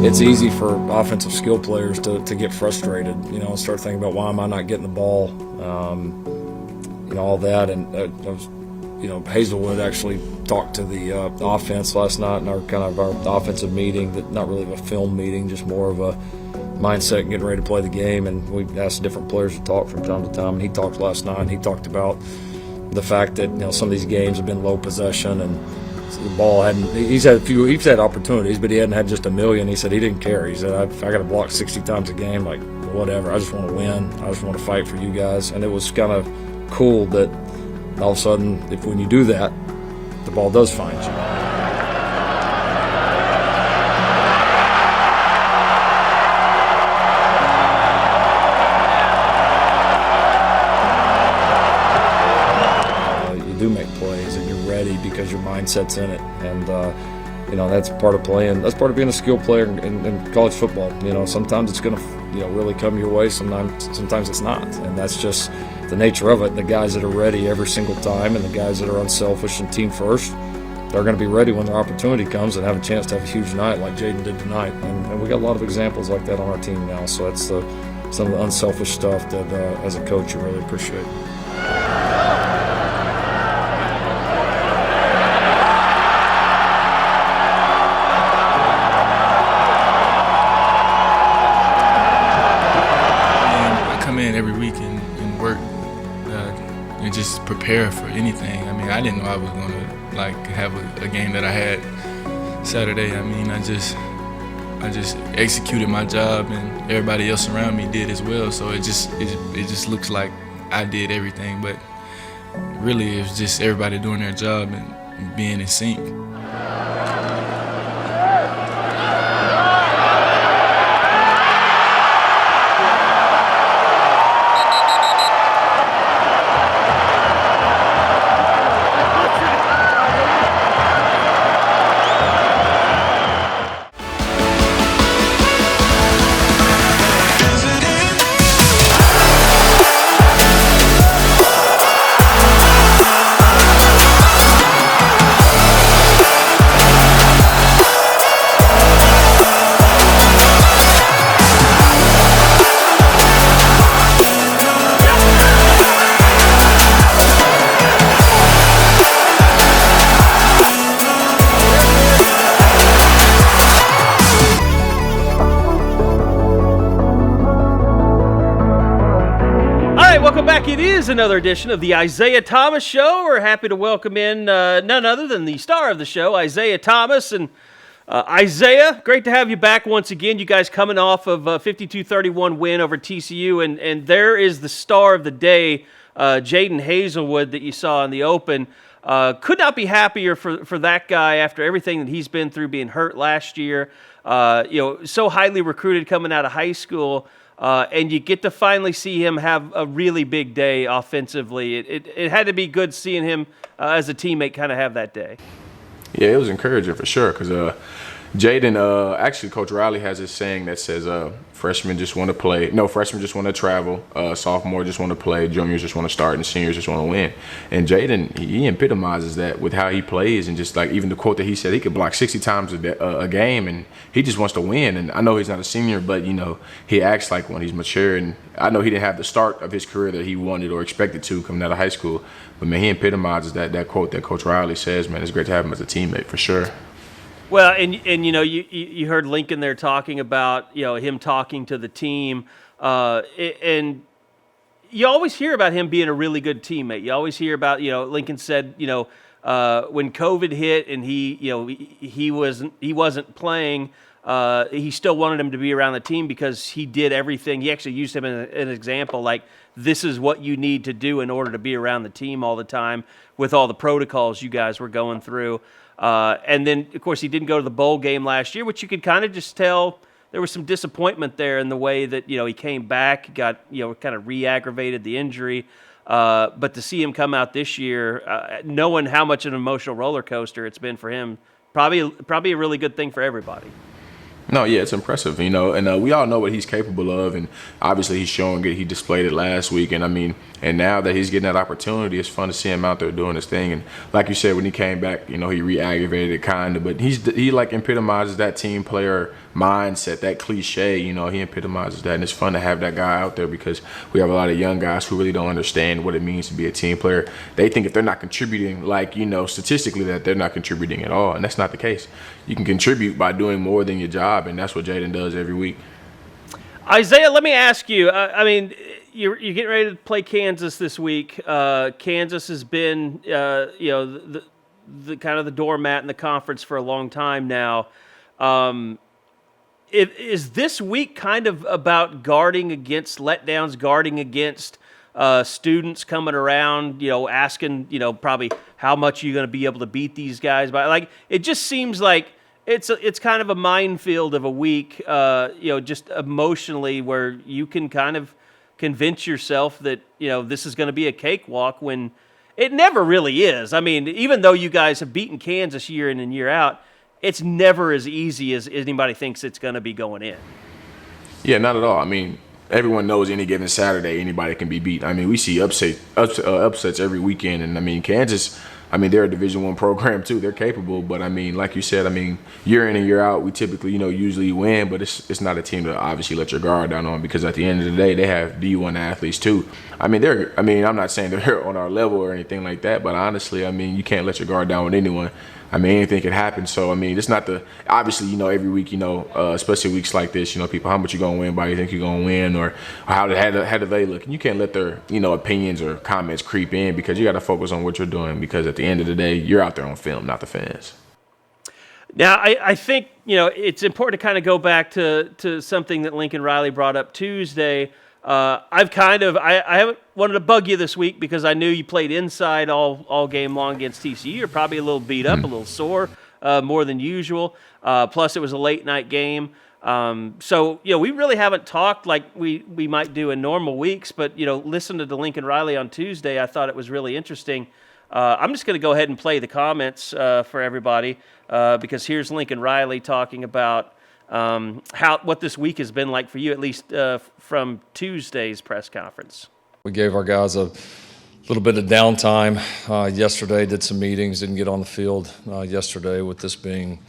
it's easy for offensive skill players to get frustrated, and start thinking about why am I not getting the ball, all that. And Haselwood actually talked to the offense last night in our offensive meeting, that not really a film meeting, just more of a mindset and getting ready to play the game. And we asked different players to talk from time to time. And he talked last night, and he talked about the fact that some of these games have been low possession, and the ball hadn't. He's had opportunities, but he hadn't had just a million. He said he didn't care. He said, I got to block 60 times a game, like whatever. I just want to win. I just want to fight for you guys. And it was kind of cool that all of a sudden, when you do that, the ball does find you. You do make plays, and you're ready because your mindset's in it. And that's part of playing. That's part of being a skilled player in college football. Sometimes it's going to really come your way. Sometimes it's not, and that's just the nature of it. The guys that are ready every single time, and the guys that are unselfish and team first, they're going to be ready when their opportunity comes and have a chance to have a huge night like Jadon did tonight. And we got a lot of examples like that on our team now. So that's some of the unselfish stuff that, as a coach, you really appreciate. Every week and work and just prepare for anything. I mean, I didn't know I was going to have a game that I had Saturday. I mean, I just executed my job, and everybody else around me did as well. So it just looks like I did everything, but really it was just everybody doing their job and being in sync. It is another edition of the Isaiah Thomas Show. We're happy to welcome in none other than the star of the show, Isaiah Thomas. And Isaiah, great to have you back once again. You guys coming off of a 52-31 win over TCU, and there is the star of the day, Jadon Haselwood, that you saw in the open. Could not be happier for that guy after everything that he's been through, being hurt last year. So highly recruited coming out of high school. And you get to finally see him have a really big day offensively. It had to be good seeing him as a teammate kind of have that day. Yeah, it was encouraging for sure, because Jadon, actually Coach Riley has this saying that says freshmen just want to play. No, freshmen just want to travel. Sophomore just want to play. Juniors just want to start, and seniors just want to win. And Jadon, he epitomizes that with how he plays, and just like even the quote that he said, he could block 60 times a game, and he just wants to win. And I know he's not a senior, but he acts like one. He's mature, and I know he didn't have the start of his career that he wanted or expected to coming out of high school. But man, he epitomizes that quote that Coach Riley says. Man, it's great to have him as a teammate for sure. Well, and you heard Lincoln there talking about him talking to the team, and you always hear about him being a really good teammate. You always hear about Lincoln said when COVID hit and he wasn't playing, he still wanted him to be around the team because he did everything. He actually used him as an example, like this is what you need to do in order to be around the team all the time with all the protocols you guys were going through. And then, of course, he didn't go to the bowl game last year, which you could kind of just tell there was some disappointment there in the way that, he came back, got, kind of re-aggravated the injury. But to see him come out this year, knowing how much an emotional roller coaster it's been for him, probably a really good thing for everybody. No, yeah, it's impressive, and we all know what he's capable of, and obviously he's showing it. He displayed it last week, and and now that he's getting that opportunity, it's fun to see him out there doing his thing. And like you said, when he came back, he re-aggravated it kind of, but he like epitomizes that team player mindset, that cliche. He epitomizes that, and it's fun to have that guy out there because we have a lot of young guys who really don't understand what it means to be a team player. They think if they're not contributing, statistically, that they're not contributing at all, and that's not the case. You can contribute by doing more than your job, and that's what Jadon does every week. Isaiah, let me ask you. You're getting ready to play Kansas this week. Kansas has been, the kind of the doormat in the conference for a long time now. Is this week kind of about guarding against letdowns, guarding against students coming around, asking, probably how much you're going to be able to beat these guys by? It just seems like it's kind of a minefield of a week, just emotionally, where you can kind of convince yourself that, this is going to be a cakewalk when it never really is. Even though you guys have beaten Kansas year in and year out, it's never as easy as anybody thinks it's going to be going in. Yeah, not at all. Everyone knows any given Saturday anybody can be beat. We see upsets every weekend, and Kansas. They're a Division I program too. They're capable, but like you said, year in and year out, we typically usually win, but it's not a team to obviously let your guard down on, because at the end of the day, they have D1 athletes too. I'm not saying they're on our level or anything like that, but honestly, you can't let your guard down with anyone. Anything could happen. So, it's not obviously, every week, especially weeks like this, people, how much you going to win by? You think you're going to win, or how do they look? And you can't let their, opinions or comments creep in, because you got to focus on what you're doing, because at the end of the day, you're out there on film, not the fans. Now, I think, it's important to kind of go back to something that Lincoln Riley brought up Tuesday. I haven't wanted to bug you this week because I knew you played inside all game long against TCU. You're probably a little beat up, a little sore, more than usual. Plus, it was a late night game. So we really haven't talked like we might do in normal weeks. But listen to Lincoln Riley on Tuesday. I thought it was really interesting. I'm just going to go ahead and play the comments for everybody because here's Lincoln Riley talking about what this week has been like for you, at least from Tuesday's press conference. We gave our guys a little bit of downtime yesterday, did some meetings, didn't get on the field yesterday, with this being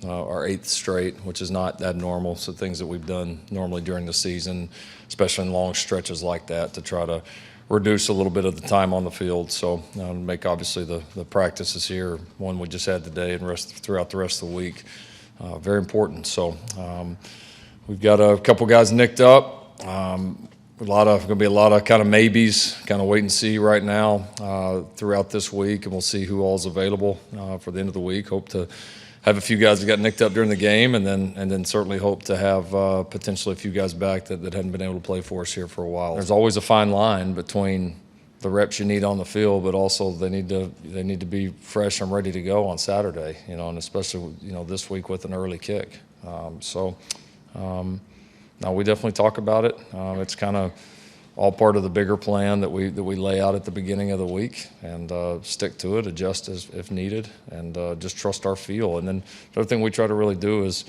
our 8th straight, which is not abnormal. So things that we've done normally during the season, especially in long stretches like that, to try to reduce a little bit of the time on the field. So make obviously the practices here, one we just had today and throughout the rest of the week, very important. So we've got a couple guys nicked up. Going to be a lot of kind of maybes, kind of wait and see right now throughout this week, and we'll see who all's available for the end of the week. Hope to have a few guys that got nicked up during the game, and then certainly hope to have potentially a few guys back that hadn't been able to play for us here for a while. There's always a fine line between the reps you need on the field, but also they need to be fresh and ready to go on Saturday, and especially this week with an early kick. Now we definitely talk about it. It's kind of all part of the bigger plan that we lay out at the beginning of the week, and stick to it, adjust if needed, and just trust our feel. And then the other thing we try to really do is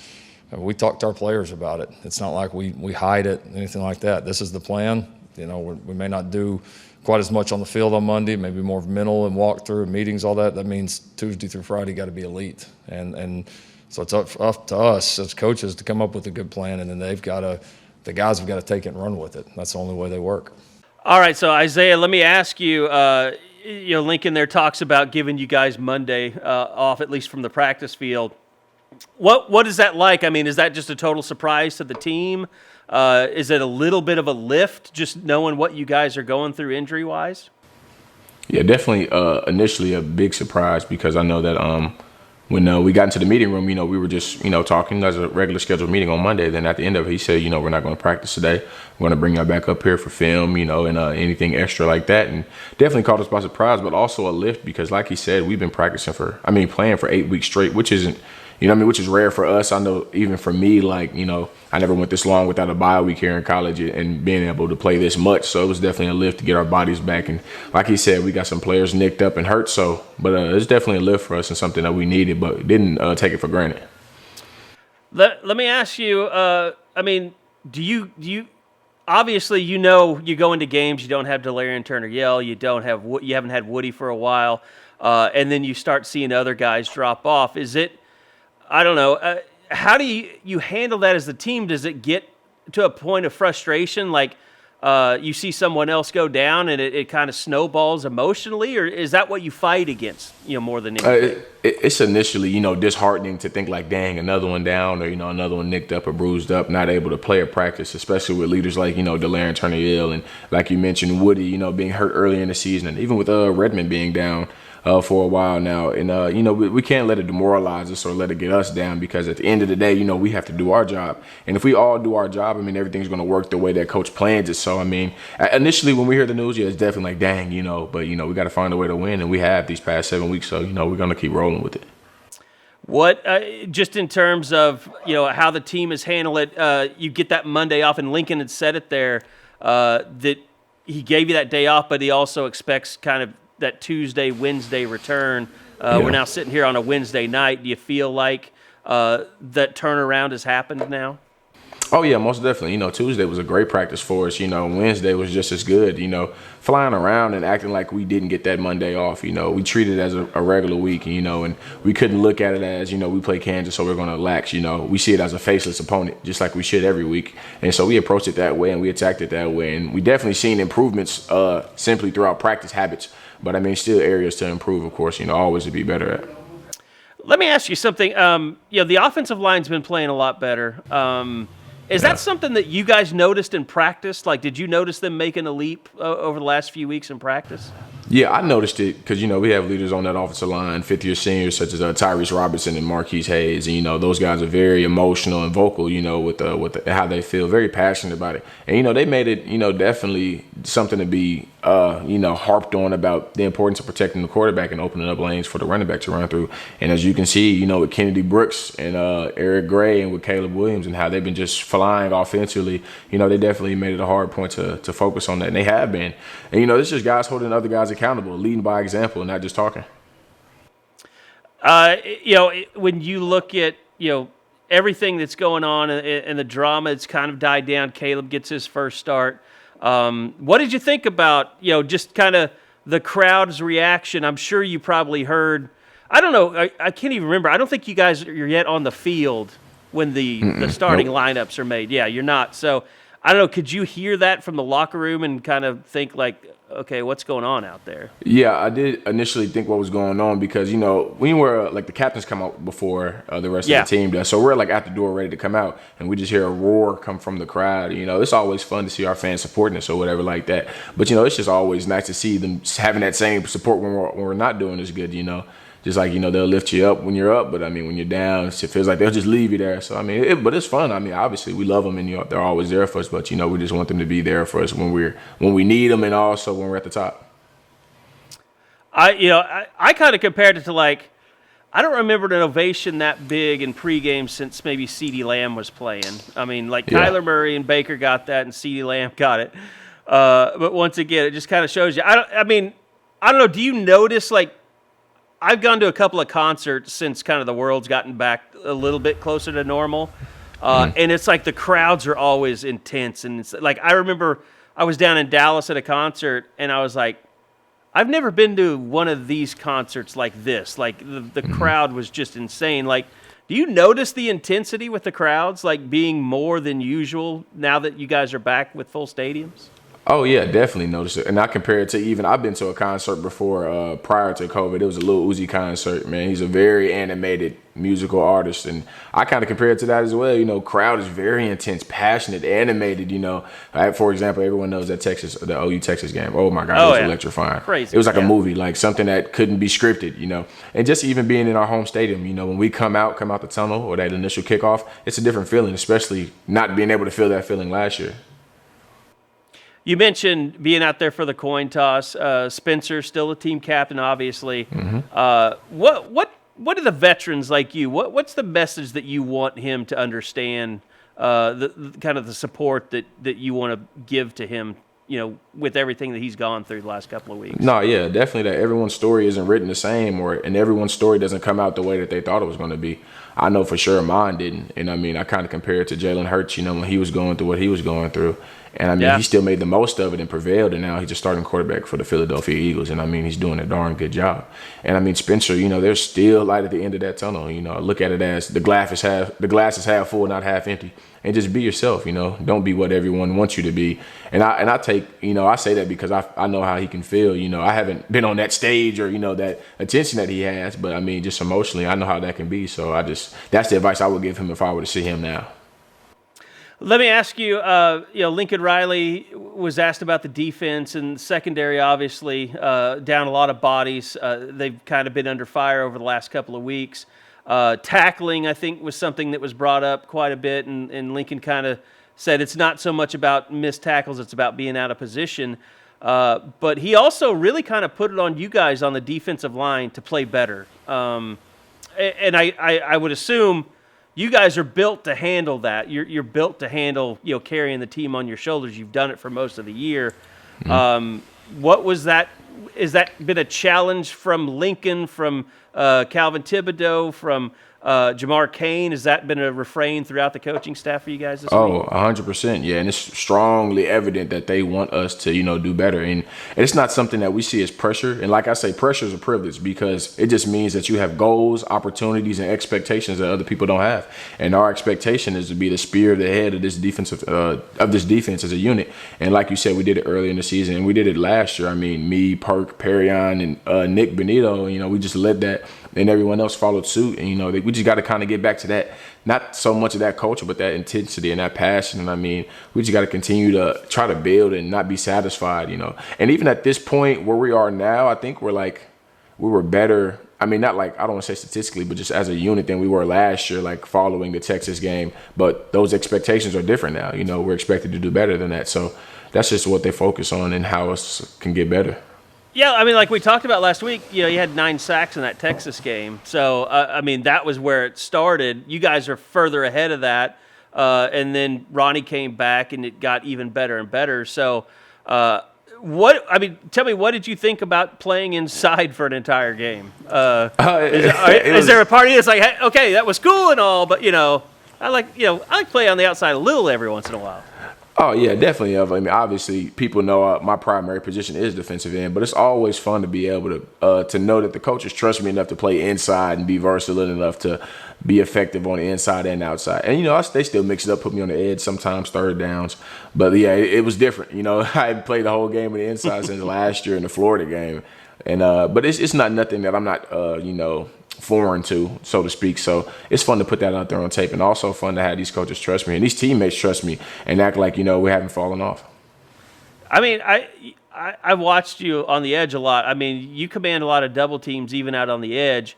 we talk to our players about it. It's not like we hide it, anything like that. This is the plan. We may not do quite as much on the field on Monday, maybe more mental and walkthrough and meetings, all that. That means Tuesday through Friday got to be elite. And so it's up to us as coaches to come up with a good plan, and then the guys have got to take it and run with it. That's the only way they work. All right, so Isaiah, let me ask you, Lincoln there talks about giving you guys Monday off, at least from the practice field. What is that like? Is that just a total surprise to the team? Is it a little bit of a lift, just knowing what you guys are going through injury-wise? Yeah, definitely initially a big surprise, because I know that when we got into the meeting room, we were just, talking as a regular scheduled meeting on Monday. Then at the end of it, he said, we're not going to practice today. We're going to bring y'all back up here for film, and anything extra like that. And definitely caught us by surprise, but also a lift, because like he said, we've been playing for 8 weeks straight, which isn't, which is rare for us. I know even for me, I never went this long without a bye week here in college and being able to play this much. So it was definitely a lift to get our bodies back. And like he said, we got some players nicked up and hurt. But it's definitely a lift for us and something that we needed, but didn't take it for granted. Let me ask you. I mean, do you obviously you go into games, you don't have Delarian Turner-Yell, you haven't had Woody for a while, and then you start seeing other guys drop off. Is it? I don't know. How do you handle that as the team? Does it get to a point of frustration, like you see someone else go down and it kind of snowballs emotionally, or is that what you fight against, more than anything? It's initially, disheartening to think like, dang, another one down, or, another one nicked up or bruised up, not able to play a practice, especially with leaders like, Delarian Turner-Yell and, like you mentioned, Woody, being hurt early in the season, and even with Redmond being down for a while now. And, we can't let it demoralize us or let it get us down, because at the end of the day, we have to do our job. And if we all do our job, everything's going to work the way that coach plans it. So, initially when we hear the news, it's definitely like, dang, but, we got to find a way to win. And we have these past 7 weeks. So, we're going to keep rolling with it. What, just in terms of, how the team has handled it, you get that Monday off, and Lincoln had said it there, that he gave you that day off, but he also expects kind of that Tuesday, Wednesday return. We're now sitting here on a Wednesday night. Do you feel like that turnaround has happened now? Oh, yeah, most definitely. Tuesday was a great practice for us. Wednesday was just as good. Flying around and acting like we didn't get that Monday off. We treated it as a regular week, and we couldn't look at it as, we play Kansas, so we're going to lax. We see it as a faceless opponent, just like we should every week. And so we approached it that way, and we attacked it that way. And we definitely seen improvements simply throughout practice habits. But, still areas to improve, of course, always to be better at. Let me ask you something. The offensive line's been playing a lot better. Is that something that you guys noticed in practice? Like, did you notice them making a leap over the last few weeks in practice? Yeah, I noticed it because, we have leaders on that offensive line, fifth-year seniors such as Tyrese Robertson and Marquise Hayes. And, those guys are very emotional and vocal, with how they feel, very passionate about it. And, they made it, definitely something to be, harped on about the importance of protecting the quarterback and opening up lanes for the running back to run through. And as you can see, with Kennedy Brooks and Eric Gray and with Caleb Williams and how they've been just flying offensively, they definitely made it a hard point to focus on that. And they have been. And, it's just guys holding other guys accountable, leading by example and not just talking. When you look at, everything that's going on and the drama, it's kind of died down. Caleb gets his first start. What did you think about, just kind of the crowd's reaction? I'm sure you probably heard, I don't know, I can't even remember. I don't think you guys are yet on the field when the starting lineups are made. Yeah, you're not. So, I don't know, could you hear that from the locker room and kind of think like, okay, what's going on out there? Yeah, I did initially think what was going on because, we were, like, the captains come out before the rest of the team does. So we're, like, at the door ready to come out, and we just hear a roar come from the crowd. It's always fun to see our fans supporting us or whatever like that. But, it's just always nice to see them having that same support when we're not doing as good, Just like, they'll lift you up when you're up, but, when you're down, it feels like they'll just leave you there. So, but it's fun. Obviously, we love them, and they're always there for us, but, we just want them to be there for us when we need them and also when we're at the top. I kind of compared it to, like, I don't remember an ovation that big in pregame since maybe CeeDee Lamb was playing. Kyler Murray and Baker got that, and CeeDee Lamb got it. But once again, it just kind of shows you. I don't know, do you notice, like, I've gone to a couple of concerts since kind of the world's gotten back a little bit closer to normal. And it's like the crowds are always intense. And it's like, I remember I was down in Dallas at a concert and I was like, I've never been to one of these concerts like this. Like the crowd was just insane. Like, do you notice the intensity with the crowds, like being more than usual now that you guys are back with full stadiums? Oh, yeah, definitely noticed it. And I compare it to I've been to a concert before prior to COVID. It was a Lil Uzi concert, man. He's a very animated musical artist. And I kind of compare it to that as well. Crowd is very intense, passionate, animated, For example, everyone knows that the OU Texas game. Oh, my God, it was electrifying. Crazy. It was like a movie, like something that couldn't be scripted, And just even being in our home stadium, when we come out the tunnel or that initial kickoff, it's a different feeling, especially not being able to feel that feeling last year. You mentioned being out there for the coin toss. Spencer, still a team captain, obviously. Mm-hmm. What are the veterans like you? What's the message that you want him to understand? The kind of the support that you want to give to him with everything that he's gone through the last couple of weeks. No, yeah, definitely that everyone's story isn't written the same, and everyone's story doesn't come out the way that they thought it was going to be. I know for sure mine didn't. And I mean, I kind of compare it to Jalen Hurts, when he was going through what he was going through. And I mean, he still made the most of it and prevailed, and now he's a starting quarterback for the Philadelphia Eagles. And I mean, he's doing a darn good job. And I mean, Spencer, there's still light at the end of that tunnel. Look at it as the glass is half full, not half empty. And just be yourself. Don't be what everyone wants you to be. And I take, I say that because I know how he can feel. I haven't been on that stage or that attention that he has, but I mean, just emotionally, I know how that can be. So that's the advice I would give him if I were to see him now. Let me ask you, Lincoln Riley was asked about the defense and secondary, obviously, down a lot of bodies. They've kind of been under fire over the last couple of weeks. Tackling, I think, was something that was brought up quite a bit, and Lincoln kind of said it's not so much about missed tackles, it's about being out of position. But he also really kind of put it on you guys on the defensive line to play better. And I would assume you guys are built to handle that. You're built to handle, carrying the team on your shoulders. You've done it for most of the year. What was that? Has that been a challenge from Lincoln, from Calvin Thibodeau, from Jamar Cain? Has that been a refrain throughout the coaching staff for you guys this week? 100%. Yeah, and it's strongly evident that they want us to, do better. And it's not something that we see as pressure. And like I say, pressure is a privilege because it just means that you have goals, opportunities, and expectations that other people don't have. And our expectation is to be the spear of the head of this defense as a unit. And like you said, we did it early in the season, and we did it last year. I mean, me, Perk, Perrion, and Nick Benito, we just led that. And everyone else followed suit. And, we just got to kind of get back to that, not so much of that culture, but that intensity and that passion. And, I mean, we just got to continue to try to build and not be satisfied, And even at this point where we are now, I think we were better. I mean, not like, I don't want to say statistically, but just as a unit than we were last year, like following the Texas game. But those expectations are different now. We're expected to do better than that. So that's just what they focus on and how us can get better. Yeah, I mean, like we talked about last week, you had 9 sacks in that Texas game. So, I mean, that was where it started. You guys are further ahead of that. And then Ronnie came back, and it got even better and better. So, tell me, what did you think about playing inside for an entire game? Is there a party that's like, hey, okay, that was cool and all, but, I like playing on the outside a little every once in a while. Oh, yeah, definitely. I mean, obviously, people know my primary position is defensive end, but it's always fun to be able to know that the coaches trust me enough to play inside and be versatile enough to be effective on the inside and outside. And, they still mix it up, put me on the edge sometimes, third downs. But, yeah, it was different. I hadn't played the whole game on the inside since last year in the Florida game. And but it's not nothing that I'm not, foreign to, so to speak. So it's fun to put that out there on tape, and also fun to have these coaches trust me and these teammates trust me and act like, we haven't fallen off. I mean, I watched you on the edge a lot. I mean, you command a lot of double teams even out on the edge.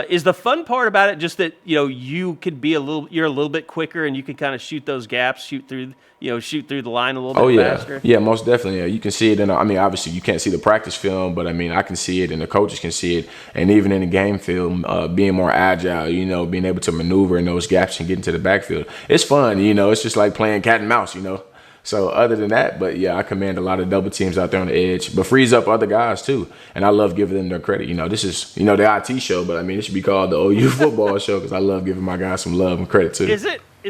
Is the fun part about it just that, you could be you're a little bit quicker and you can kind of shoot those gaps, shoot through the line a little bit faster? Yeah, most definitely. Yeah. You can see it obviously you can't see the practice film, but I mean, I can see it and the coaches can see it. And even in the game film, being more agile, being able to maneuver in those gaps and get into the backfield. It's fun, it's just like playing cat and mouse, So other than that, but yeah, I command a lot of double teams out there on the edge, but frees up other guys too. And I love giving them their credit. This is, the IT show, but I mean, it should be called the OU football show because I love giving my guys some love and credit too. Is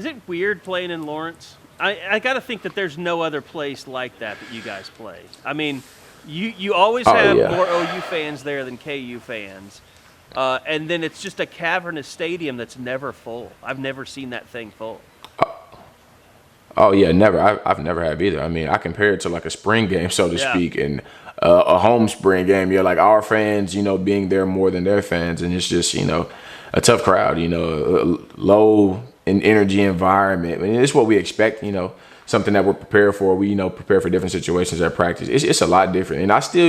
it weird playing in Lawrence? I got to think that there's no other place like that you guys play. I mean, you always have more OU fans there than KU fans. And then it's just a cavernous stadium that's never full. I've never seen that thing full. Oh, yeah, never. I've never have either. I mean, I compare it to like a spring game, so to speak, and a home spring game. Like our fans, being there more than their fans. And it's just, a tough crowd, low in energy environment. I mean, it's what we expect, something that we're prepared for. We, prepare for different situations at practice. It's a lot different. And I still,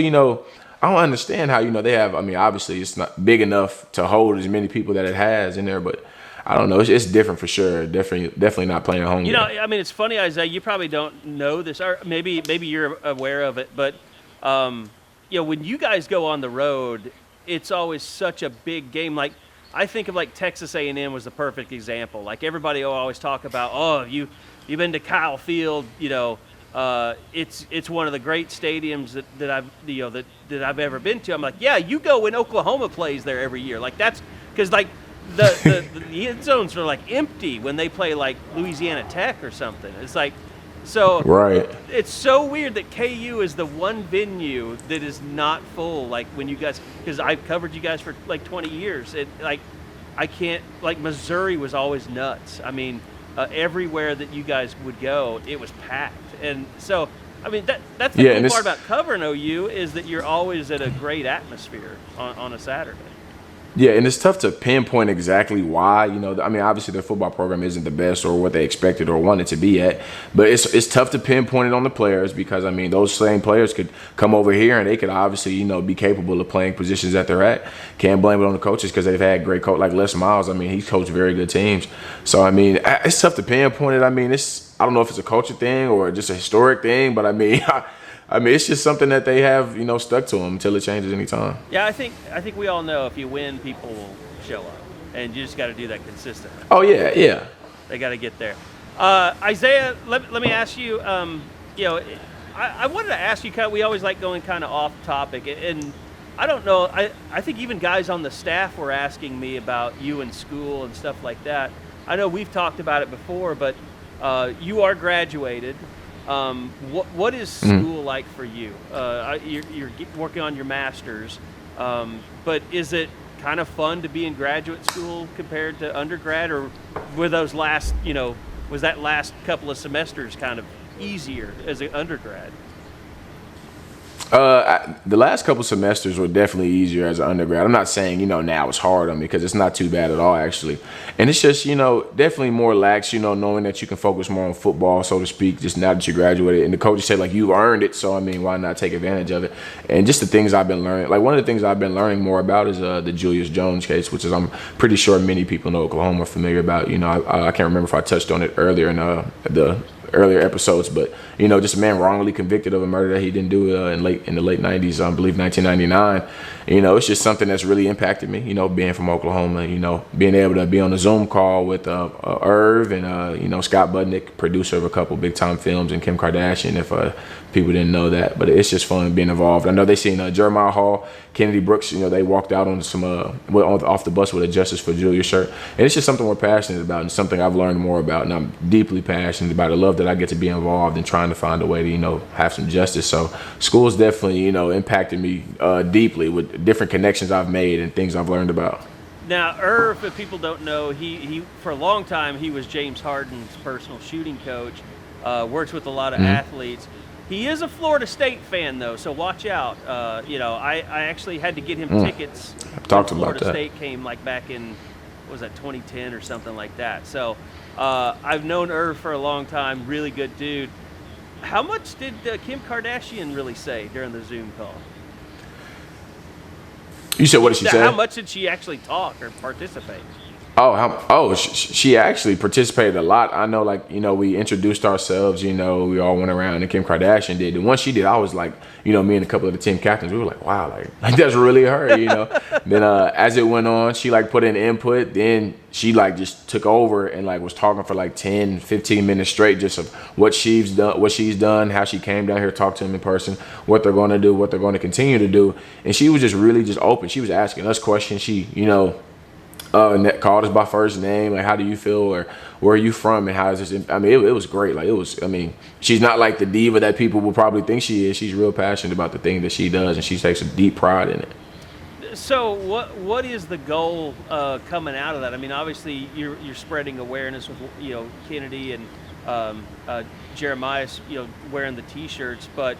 I don't understand how, they have, I mean, obviously it's not big enough to hold as many people that it has in there, but I don't know. It's different for sure. Definitely not playing at home. I mean, it's funny, Isaiah. You probably don't know this, or maybe you're aware of it. But when you guys go on the road, it's always such a big game. Like I think of like Texas A&M was the perfect example. Like everybody will always talk about, you've been to Kyle Field, It's one of the great stadiums that I've ever been to. I'm like, yeah, you go when Oklahoma plays there every year. Like that's because like the end zones are like empty when they play like Louisiana Tech or something. It's like so Right. It's so weird that KU is the one venue that is not full. Like when you guys, because I've covered you guys for like 20 years. I can't, like Missouri was always nuts. I mean, everywhere that you guys would go, it was packed. And so, I mean, that's the cool part about covering OU is that you're always at a great atmosphere on a Saturday. Yeah, and it's tough to pinpoint exactly why. You know, I mean, obviously their football program isn't the best or what they expected or wanted to be at, but it's tough to pinpoint it on the players because, I mean, those same players could come over here and they could obviously, you know, be capable of playing positions that they're at. Can't blame it on the coaches because they've had great coach like Les Miles. I mean, he's coached very good teams. So, I mean, it's tough to pinpoint it. I mean, I don't know if it's a culture thing or just a historic thing, but I mean, it's just something that they have, you know, stuck to them until it changes anytime. Yeah, I think we all know if you win, people will show up, and you just got to do that consistently. Oh yeah, yeah. They got to get there. Isaiah, let me ask you. You know, I wanted to ask you. We always like going kind of off topic, and I don't know. I think even guys on the staff were asking me about you in school and stuff like that. I know we've talked about it before, but you are graduated. What is school like for you? You're working on your master's, but is it kind of fun to be in graduate school compared to undergrad, or were those was that last couple of semesters kind of easier as an undergrad? The last couple semesters were definitely easier as an undergrad. I'm not saying, you know, now it's hard on me because it's not too bad at all, actually. And it's just, you know, definitely more lax, you know, knowing that you can focus more on football, so to speak, just now that you graduated. And the coaches said, like, you've earned it, so, I mean, why not take advantage of it? And just the things I've been learning. Like, one of the things I've been learning more about is the Julius Jones case, which is I'm pretty sure many people in Oklahoma are familiar about. You know, I can't remember if I touched on it earlier in the earlier episodes, but, you know, just a man wrongly convicted of a murder that he didn't do in the late 90s, I believe 1999. You know, it's just something that's really impacted me, you know, being from Oklahoma, you know, being able to be on a Zoom call with Irv and, you know, Scott Budnick, producer of a couple big time films, and Kim Kardashian, if people didn't know that. But it's just fun being involved. I know they seen Jeremiah Hall, Kennedy Brooks, you know, they walked out on some off the bus with a Justice for Julius shirt. And it's just something we're passionate about and something I've learned more about, and I'm deeply passionate about. I love that I get to be involved in trying to find a way to, you know, have some justice. So school's definitely, you know, impacted me deeply with different connections I've made and things I've learned about. Now, Irv, if people don't know, he for a long time he was James Harden's personal shooting coach. Works with a lot of athletes. He is a Florida State fan, though, so watch out. You know, I actually had to get him tickets. Talked when about Florida that. State came like back in, what was that, 2010 or something like that. So I've known Irv for a long time. Really good dude. How much did Kim Kardashian really say during the Zoom call? You said, what did she say? How much did she actually talk or participate? She actually participated a lot. I know, like, you know, we introduced ourselves, you know, we all went around, and Kim Kardashian did. And once she did, I was like, you know, me and a couple of the team captains, we were like, wow, like that's really her, you know. Then as it went on, she like put in input. Then she like just took over and like was talking for like 10, 15 minutes straight, just of what she's done, how she came down here, talked to him in person, what they're going to do, what they're going to continue to do. And she was just really just open. She was asking us questions. She, you know, and called us by first name, like, how do you feel, or where are you from, and how is this? I mean, it was great. Like, it was, I mean, she's not like the diva that people will probably think she is. She's real passionate about the thing that she does, and she takes a deep pride in it. So what is the goal coming out of that? I mean, obviously you're spreading awareness with, you know, Kennedy and Jeremiah, you know, wearing the T-shirts, but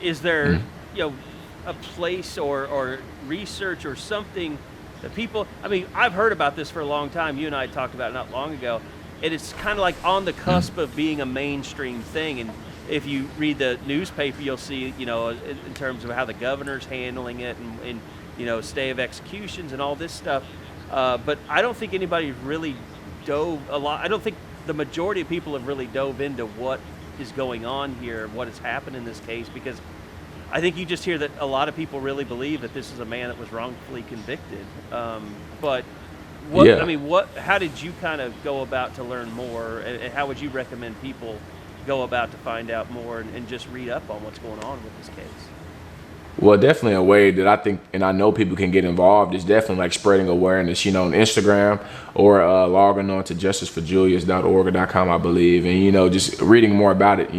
is there you know, a place or research or something that people, I mean, I've heard about this for a long time. You and I talked about it not long ago. And it's kind of like on the cusp of being a mainstream thing. And if you read the newspaper, you'll see, you know, in terms of how the governor's handling it and you know, stay of executions and all this stuff. But I don't think anybody really dove a lot. I don't think the majority of people have really dove into what is going on here, what has happened in this case, because I think you just hear that a lot of people really believe that this is a man that was wrongfully convicted. But what, yeah. I mean, how did you kind of go about to learn more, and how would you recommend people go about to find out more and just read up on what's going on with this case? Well, definitely a way that I think, and I know people can get involved, is definitely like spreading awareness, on Instagram or logging on to justiceforjulius.org or .com, I believe, and, just reading more about it.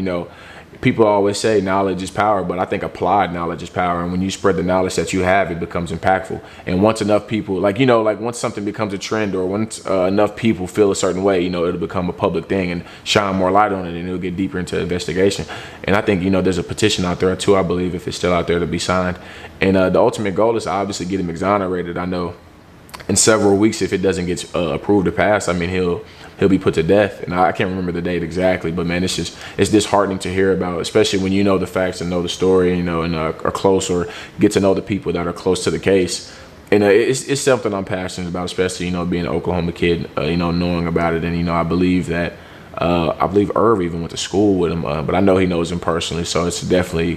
People always say knowledge is power, but I think applied knowledge is power. And when you spread the knowledge that you have, it becomes impactful. And once enough people, once something becomes a trend, or once enough people feel a certain way, it'll become a public thing and shine more light on it, and it'll get deeper into investigation. And I think, there's a petition out there too, I believe, if it's still out there, to be signed. And the ultimate goal is to obviously get him exonerated. I know in several weeks, if it doesn't get approved or passed, he'll be put to death. And I can't remember the date exactly, but man, it's disheartening to hear about, especially when you know the facts and know the story, and are close, or get to know the people that are close to the case. And it's something I'm passionate about, especially, being an Oklahoma kid, knowing about it. And, I believe that, I believe Irv even went to school with him, but I know he knows him personally. So it's definitely,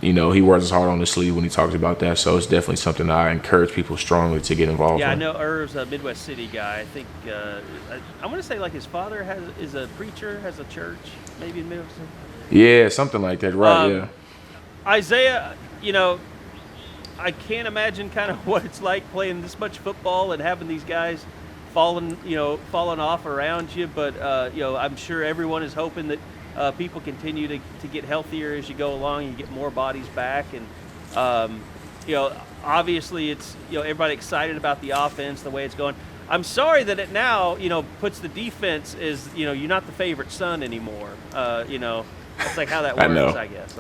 he wears his heart on his sleeve when he talks about that. So it's definitely something that I encourage people strongly to get involved in. Yeah, I know Irv's a Midwest City guy. I think, I want to say like his father is a preacher, has a church, maybe in Midwest City. Yeah, something like that, right, yeah. Isaiah, I can't imagine kind of what it's like playing this much football and having these guys falling off around you, but I'm sure everyone is hoping that people continue to get healthier as you go along. You get more bodies back, and obviously it's everybody excited about the offense, the way it's going. I'm sorry that it now puts the defense as you're not the favorite son anymore. That's like how that works, I guess.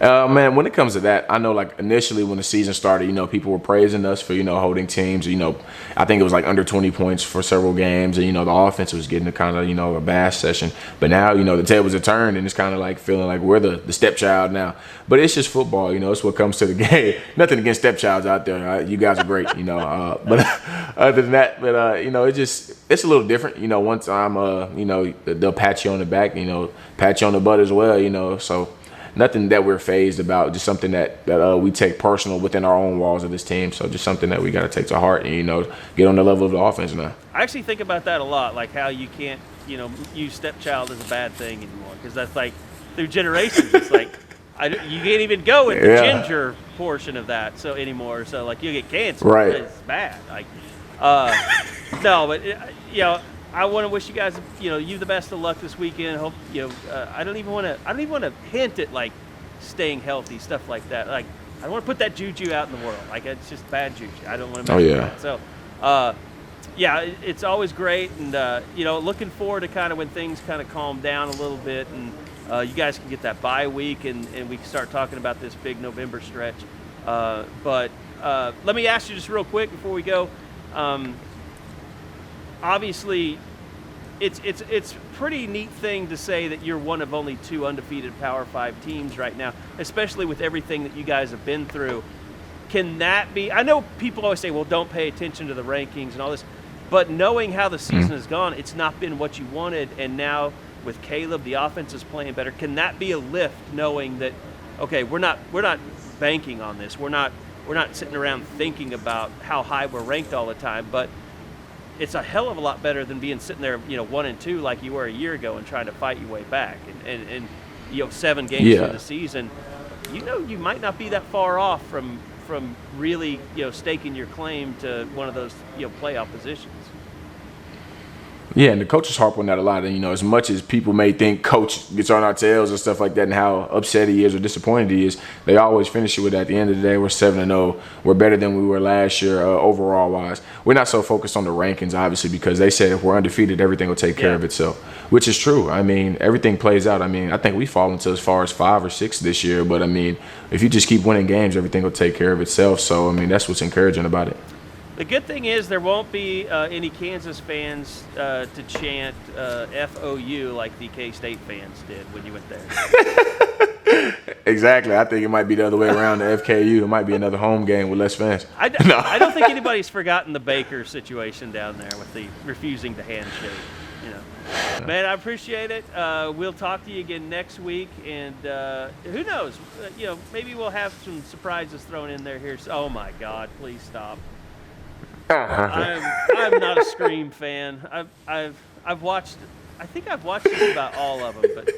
Man, when it comes to that, I know like initially when the season started, people were praising us for, holding teams. I think it was like under 20 points for several games, and, the offense was getting a kind of, a bash session. But now, the tables are turned, and it's kind of like feeling like we're the stepchild now. But it's just football, it's what comes to the game. Nothing against stepchilds out there. Right? You guys are great, But other than that, it's a little different. Once I'm, they'll pat you on the back, pat you on the butt as well, so. Nothing that we're fazed about, just something that we take personal within our own walls of this team. So just something that we got to take to heart and, get on the level of the offense now. I actually think about that a lot, like how you can't, use stepchild as a bad thing anymore, because that's like through generations. It's like you can't even go with the ginger portion of that anymore. So like you get cancer, right? It's bad. Like no, but I want to wish you guys, you the best of luck this weekend. Hope I don't even want to hint at like staying healthy, stuff like that. Like I don't want to put that juju out in the world. Like it's just bad juju. I don't want to. That. So, it's always great, and looking forward to kind of when things kind of calm down a little bit, and you guys can get that bye week, and we can start talking about this big November stretch. But let me ask you just real quick before we go. Obviously, it's pretty neat thing to say that you're one of only 2 undefeated Power 5 teams right now, especially with everything that you guys have been through. Can that be? I know people always say, well, don't pay attention to the rankings and all this, but knowing how the season has gone, it's not been what you wanted, and now with Caleb, the offense is playing better. Can that be a lift, knowing that, okay, we're not banking on this. We're not sitting around thinking about how high we're ranked all the time, but it's a hell of a lot better than being sitting there, 1-2 like you were a year ago and trying to fight your way back. And 7 games through the season, you might not be that far off from really, staking your claim to one of those, playoff positions. Yeah, and the coaches harp on that a lot. And, as much as people may think coach gets on our tails and stuff like that and how upset he is or disappointed he is, they always finish it with, at the end of the day, we're 7-0. We're better than we were last year overall-wise. We're not so focused on the rankings, obviously, because they said if we're undefeated, everything will take care of itself, which is true. I mean, everything plays out. I mean, I think we fall into as far as 5 or 6 this year. But, I mean, if you just keep winning games, everything will take care of itself. So, I mean, that's what's encouraging about it. The good thing is there won't be any Kansas fans to chant FOU like the K-State fans did when you went there. Exactly. I think it might be the other way around to FKU. It might be another home game with less fans. I don't think anybody's forgotten the Baker situation down there with the refusing to handshake. Man, I appreciate it. We'll talk to you again next week, and who knows? Maybe we'll have some surprises thrown in there here. Oh my God! Please stop. I'm not a Scream fan. I've watched. I think I've watched just about all of them, but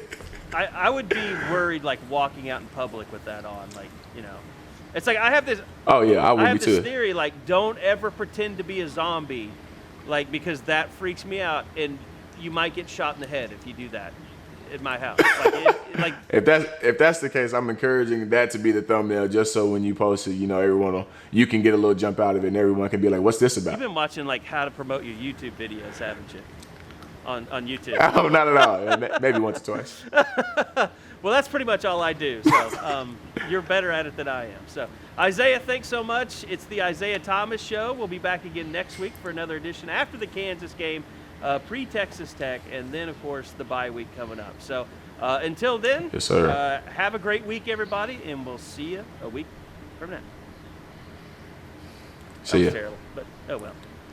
I would be worried like walking out in public with that on, like, you know. It's like I have this. Oh yeah, I would I have be this too. theory like don't ever pretend to be a zombie, like because that freaks me out, and you might get shot in the head if you do that at my house. Like If that's the case, I'm encouraging that to be the thumbnail, just so when you post it, you know, you can get a little jump out of it, and everyone can be like, "What's this about?" you've been watching like how to promote your YouTube videos, haven't you? On YouTube. Oh, not at all. Yeah, maybe once or twice. Well, that's pretty much all I do. So you're better at it than I am. So Isaiah, thanks so much. It's the Isaiah Thomas Show. We'll be back again next week for another edition after the Kansas game, pre-Texas Tech, and then, of course, the bye week coming up. So until then, Yes, sir. Have a great week, everybody, and we'll see you a week from now. See That ya. was terrible, but oh well.